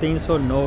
309